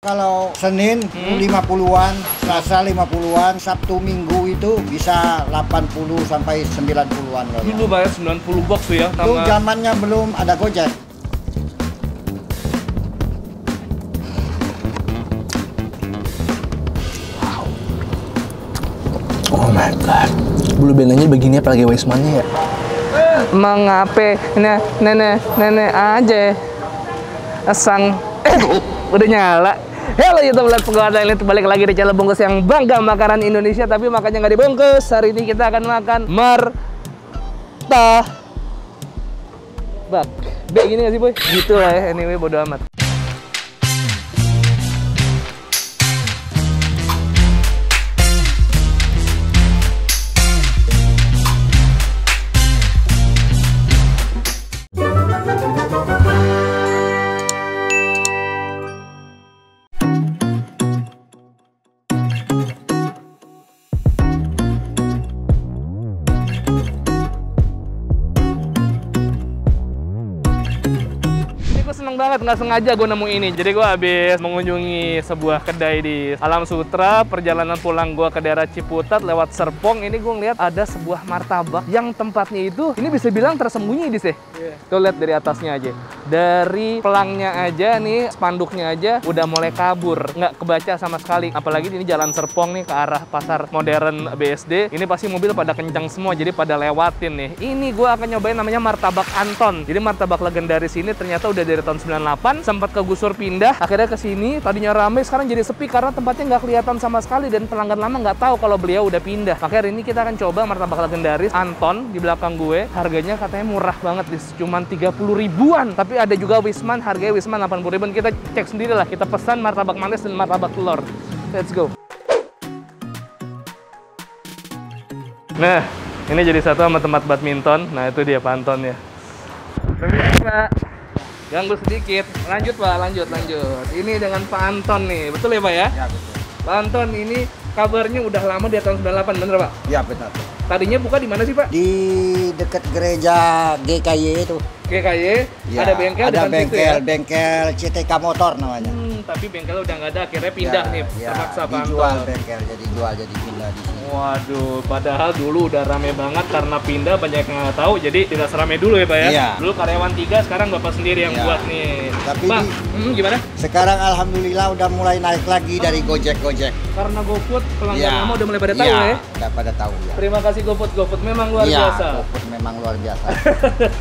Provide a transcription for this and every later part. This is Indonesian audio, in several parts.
Kalau Senin 50-an, Selasa 50-an, Sabtu Minggu itu bisa 80 sampai 90-an loh. Dulu bayar 90 box tuh ya. Itu zamannya belum ada Gojek. Oh my god. Bulu benangnya begini apalagi Wisman-nya ya? Mengape nenek aja sang udah nyala. Halo YouTube Let's Go Daily, balik lagi di channel bungkus yang bangga makanan Indonesia tapi makannya nggak dibungkus. Hari ini kita akan makan martabak. Gini nggak sih boy? Gitu lah ya, anyway bodo amat. Seneng banget, nggak sengaja gue nemu ini. Jadi gue habis mengunjungi sebuah kedai di Alam Sutra. Perjalanan pulang gue ke daerah Ciputat lewat Serpong. Ini gue ngeliat ada sebuah martabak yang tempatnya itu, ini bisa bilang tersembunyi di sih. Tuh lihat dari atasnya aja, dari pelangnya aja nih, spanduknya aja udah mulai kabur, nggak kebaca sama sekali. Apalagi ini jalan Serpong nih ke arah pasar modern BSD. Ini pasti mobil pada kencang semua, jadi pada lewatin nih. Ini gue akan nyobain namanya martabak Anton. Jadi martabak legendaris ini ternyata udah dari tahun 98, sempat kegusur pindah, akhirnya ke sini. Tadinya rame, sekarang jadi sepi karena tempatnya nggak kelihatan sama sekali dan pelanggan lama nggak tahu kalau beliau udah pindah. Makanya hari ini kita akan coba martabak legendaris Anton di belakang gue. Harganya katanya murah banget, cuma 30 ribuan. Tapi ada juga Wisman, harganya Wisman 80 ribuan. Kita cek sendiri lah, kita pesan martabak manis dan martabak telur. Let's go. Nah, ini jadi satu sama tempat badminton. Nah, itu dia Pak Anton ya. Permisi Pak, ganggu sedikit. Lanjut Pak, lanjut. Ini dengan Pak Anton nih, betul ya Pak ya? Ya betul. Pak Anton ini kabarnya udah lama di tahun 98, bener Pak? Ya benar. Tadinya buka di mana sih Pak? Di dekat gereja GKY itu. GKY, Ya, ada bengkel ada depan situ ya? bengkel CTK Motor namanya. Tapi bengkel udah nggak ada, akhirnya pindah nih, terpaksa Pak dijual Anton. bengkel, jadi pindah di sini. Waduh, padahal dulu udah rame banget karena pindah, banyak yang nggak tahu, jadi tidak serame dulu ya Pak ya? Iya. Dulu karyawan 3, sekarang Bapak sendiri yang Iya. buat nih. Tapi Pak, gimana? sekarang alhamdulillah udah mulai naik lagi dari Gojek. Karena GoFood, pelanggan Iya. lama udah mulai pada tahu Iya, ya? udah pada tahu ya. Terima kasih GoFood memang luar Iya, biasa. GoFood memang luar biasa.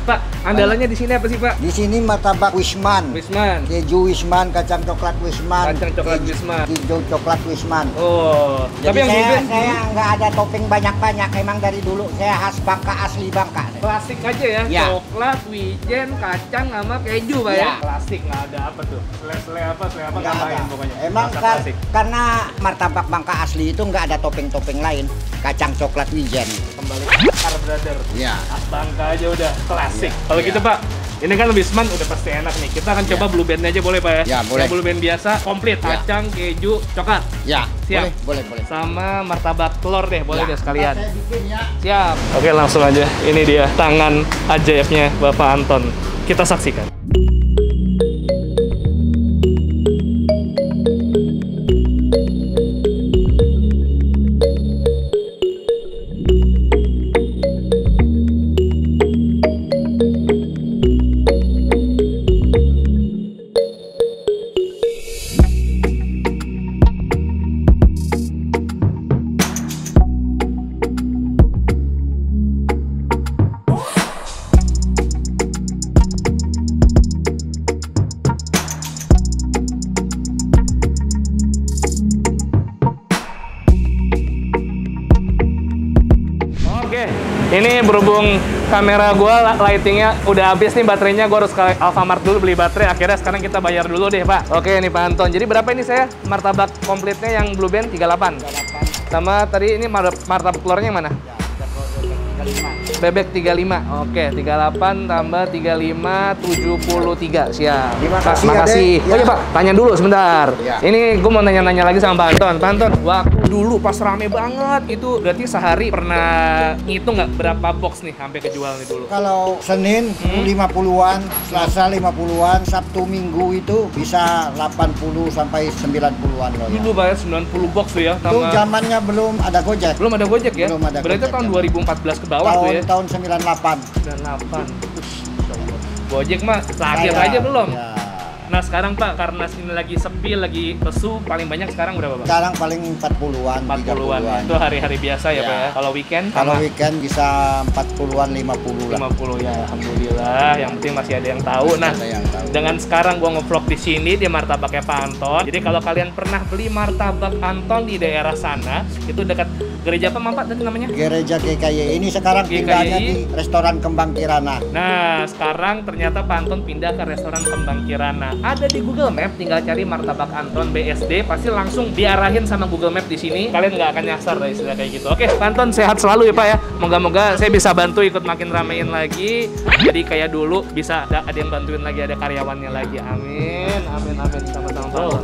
Pak, andalannya di sini apa sih Pak? Di sini martabak Wisman. Wisman. Keju Wisman, kacang coklat Wisman. Kacang coklat Wisman. Keju coklat Wisman. Oh, Jadi tapi yang saya nggak ada topping banyak-banyak. Emang dari dulu saya khas Bangka, asli Bangka. klasik aja ya, Ya. coklat, wijen, kacang sama keju Pak ya. Ya. Klasik, nggak ada apa tuh, sele apa Nggak tambahin ada. pokoknya. Emang Rasa klasik. karena martabak Bangka asli itu nggak ada topping-topping lain. Kacang coklat wijen. Kembali ke Akar Brother. Ya. Khas Bangka aja udah klasik. Ya. Kalau Ya. gitu Pak, ini kan Wisman udah pasti enak nih. Kita akan coba blue band aja boleh Pak ya? Ya, boleh. Yang blue band biasa, komplit, Ya. kacang, keju, coklat. Ya, Siap. boleh. Sama martabak telur deh, boleh Ya. deh sekalian. Saya bikin ya. Siap. Oke, langsung aja. Ini dia tangan ajaibnya Bapak Anton. Kita saksikan. Oke, ini berhubung kamera gua lightingnya udah habis nih, baterainya gua harus ke Alfamart dulu beli baterai. Akhirnya sekarang kita bayar dulu deh Pak. Oke nih Pak Anton, jadi berapa ini saya martabak komplitnya yang blue band 38? Sama tadi ini martabak telurnya yang mana? 35. bebek 35. Oke, 38 tambah 35 73. Siap. Terima kasih, Makasih. Adek. Oh iya, Pak, tanya dulu sebentar. Ya. Ini gue mau nanya-nanya lagi sama Pak Anton. Pak Anton, waktu dulu pas rame banget itu berarti sehari pernah ngitung nggak berapa box nih sampai kejual nih dulu? Kalau Senin 50-an, Selasa 50-an, Sabtu Minggu itu bisa 80 sampai 90-an loh ya. Dulu bayar 90 box tuh ya, Itu sama zamannya belum ada Gojek. belum ada Gojek ya? Belum ada Berarti Gojek, tahun ya. 2014 ke bawah tuh ya? Tahun 98. 98. Gojek mah lahir aja belum. Ya. Nah sekarang Pak, karena sini lagi sepi, lagi lesu, paling banyak sekarang berapa Pak? Sekarang paling 40-an, 40-an. 30-an. Itu hari-hari biasa ya Ya. Pak ya? Kalau weekend? Kalau sama weekend bisa 40-an, 50 lah. 50 ya, alhamdulillah. Yang penting masih ada yang tahu. Nah, Ada yang tahu. dengan sekarang gua nge-vlog di sini di martabaknya Pak Anton. Jadi kalau kalian pernah beli martabak Anton di daerah sana, itu dekat gereja apa Pak tadi namanya? Gereja GKY ini sekarang GKY. pindahnya di restoran Kembang Kirana. Nah, sekarang ternyata Pak Anton pindah ke restoran Kembang Kirana. Ada di Google Map, tinggal cari martabak Anton BSD, pasti langsung diarahin sama Google Map di sini. Kalian nggak akan nyasar dari istilah kayak gitu. Oke, Pak Anton sehat selalu ya Pak ya. Moga-moga saya bisa bantu ikut makin ramein lagi. Jadi kayak dulu bisa ada yang bantuin lagi, ada karyawannya lagi. Amin, amin, amin. Sama-sama Pak Anton.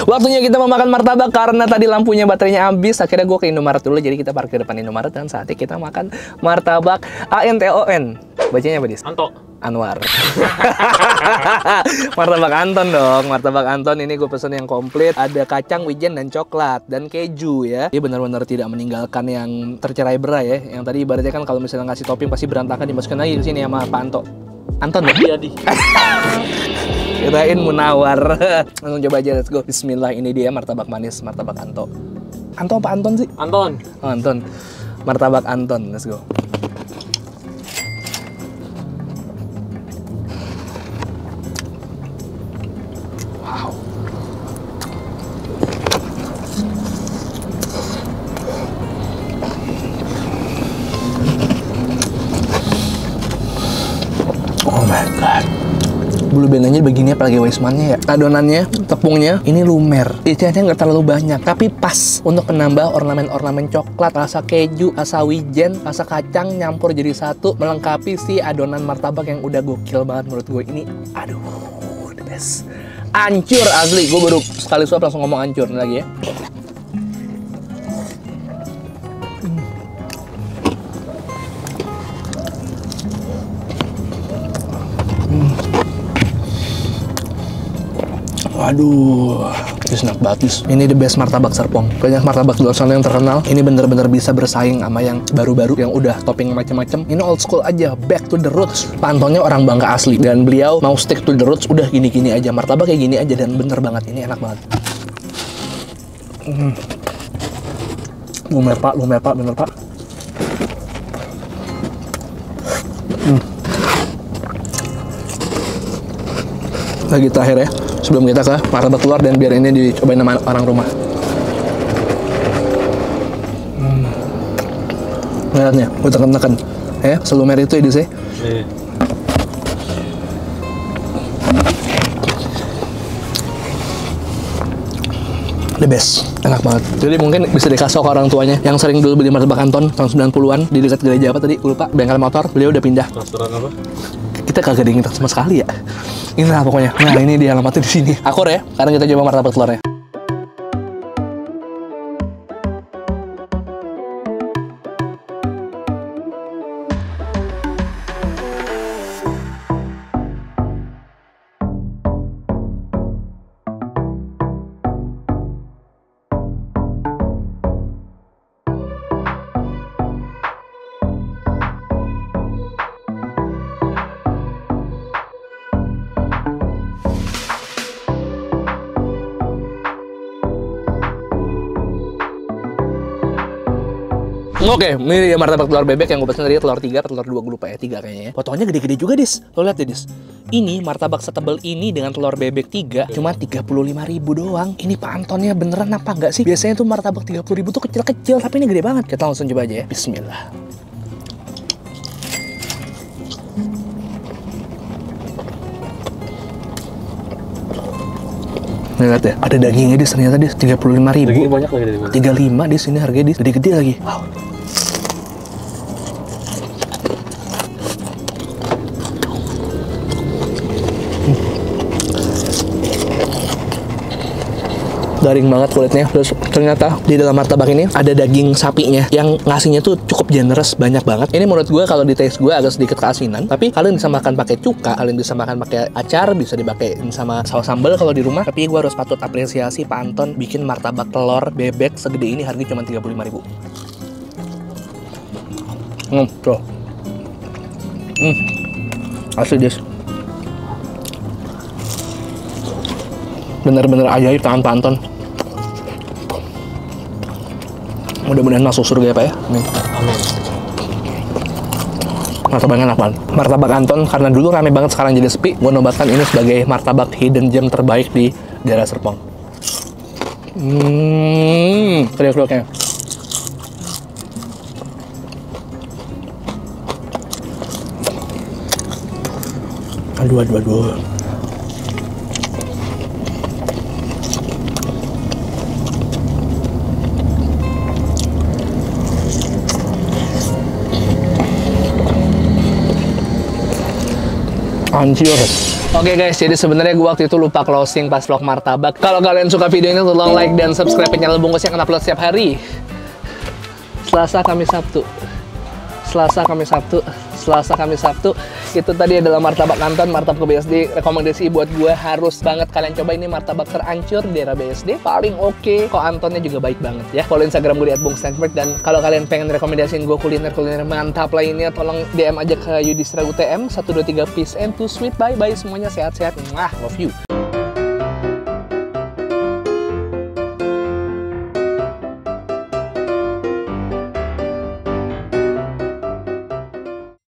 Waktunya kita mau makan martabak karena tadi lampunya baterainya habis. Akhirnya gue ke Indomaret dulu, jadi kita parkir depan Indomaret dan saatnya kita makan martabak ANTON. Bacanya apa, Dis? Anto. Anwar. Martabak Anton dong. Martabak Anton ini gue pesen yang komplit. Ada kacang, wijen, dan coklat. Dan keju ya. Dia benar-benar tidak meninggalkan yang tercerai berai ya. Yang tadi ibaratnya kan kalau misalnya ngasih topping pasti berantakan, dimasukin lagi ke sini sama Pak Anto. Anton ya? Adi. Kirain Munawar. Langsung coba aja, let's go. Bismillah, ini dia martabak manis, martabak Anto. Anto apa Anton sih? Anton. Oh, Anton. Martabak Anton, let's go. Wow. Oh my god. Bulu benangnya begini apalagi Wismannya ya. Adonannya, tepungnya ini lumer. Isiannya nggak terlalu banyak, tapi pas untuk menambah ornamen-ornamen coklat, rasa keju, rasa wijen, rasa kacang nyampur jadi satu, melengkapi si adonan martabak yang udah gokil banget menurut gue ini. Aduh, the best. Ancur asli, gue baru sekali suap langsung ngomong ancur lagi ya. Waduh, itu enak banget. Ini the best martabak Serpong. Banyak martabak di luar sana yang terkenal. Ini bener-bener bisa bersaing sama yang baru-baru yang udah topping macam-macam. Ini old school aja, back to the roots. Pak Antonnya orang Bangka asli dan beliau mau stick to the roots. Udah gini-gini aja, martabak kayak gini aja dan bener banget. Ini enak banget. Lumer pak, bener pak. Lagi terakhir ya, sebelum kita ke martabak keluar dan biar ini dicobain sama orang rumah. Lihatnya, gue tekan-tekan. Ya, selumer itu ya di sih. The best, enak banget. Jadi mungkin bisa dikasih ke orang tuanya yang sering dulu beli martabak Anton tahun 90-an di dekat gereja apa tadi? Gue lupa, bengkel motor. Beliau udah pindah. Restoran apa? Kita kagak ada yang ingat sama sekali ya. Inilah pokoknya. Nah, ini dia alamatnya di sini. Akur ya. Sekarang kita coba martabak telurnya. Oke, ini dia martabak telur bebek yang gue pesen tadi telur 3 atau telur 2, gue lupa ya, 3 kayaknya ya. Potongannya gede-gede juga, Dis. Lo lihat deh, Dis. Ini martabak setebel ini dengan telur bebek 3 cuma 35.000 doang. Ini Pak Antonnya beneran apa enggak sih? Biasanya tuh martabak 30.000 tuh kecil-kecil, tapi ini gede banget. Kita langsung coba aja ya. Bismillah. Nih lihat ya, ada dagingnya Dis, ternyata Dis, 35.000. Dagingnya banyak lagi dari mana? 35 Dis, ini harganya Dis, gede-gede lagi. Wow. garing banget kulitnya. Terus ternyata di dalam martabak ini ada daging sapinya yang ngasihnya tuh cukup generous, banyak banget. Ini menurut gue kalau di taste gue agak sedikit keasinan, tapi kalian bisa makan pakai cuka, kalian bisa makan pakai acar, bisa dipakai sama saus sambal kalau di rumah. Tapi gue harus patut apresiasi Pak Anton bikin martabak telur bebek segede ini harganya cuma 35.000. Tuh. Asli des. Bener-bener ajaib tangan Pak Anton. Mudah-mudahan masuk surga ya Pak ya. Amin. Martabaknya apaan? Martabak Anton karena dulu rame banget, sekarang jadi sepi. Gue nobatkan ini sebagai martabak hidden gem terbaik di daerah Serpong. Kriuk-kriuknya. Aduh. Anjir. Oke guys, jadi sebenarnya gue waktu itu lupa closing pas vlog martabak. Kalau kalian suka video ini, tolong like dan subscribe channel Bungkus yang akan upload setiap hari. Selasa, Kamis, Sabtu. Itu tadi adalah martabak Anton, martabak BSD. Rekomendasi buat gue, harus banget kalian coba ini martabak terancur di daerah BSD. Paling oke. Kok Antonnya juga baik banget ya. Follow Instagram gue di @bungstandberg. Dan kalau kalian pengen rekomendasiin gue kuliner mantap lainnya, tolong DM aja ke Yudhistira UTM 123 Peace and 2 Sweet. Bye bye semuanya, sehat-sehat. Love you.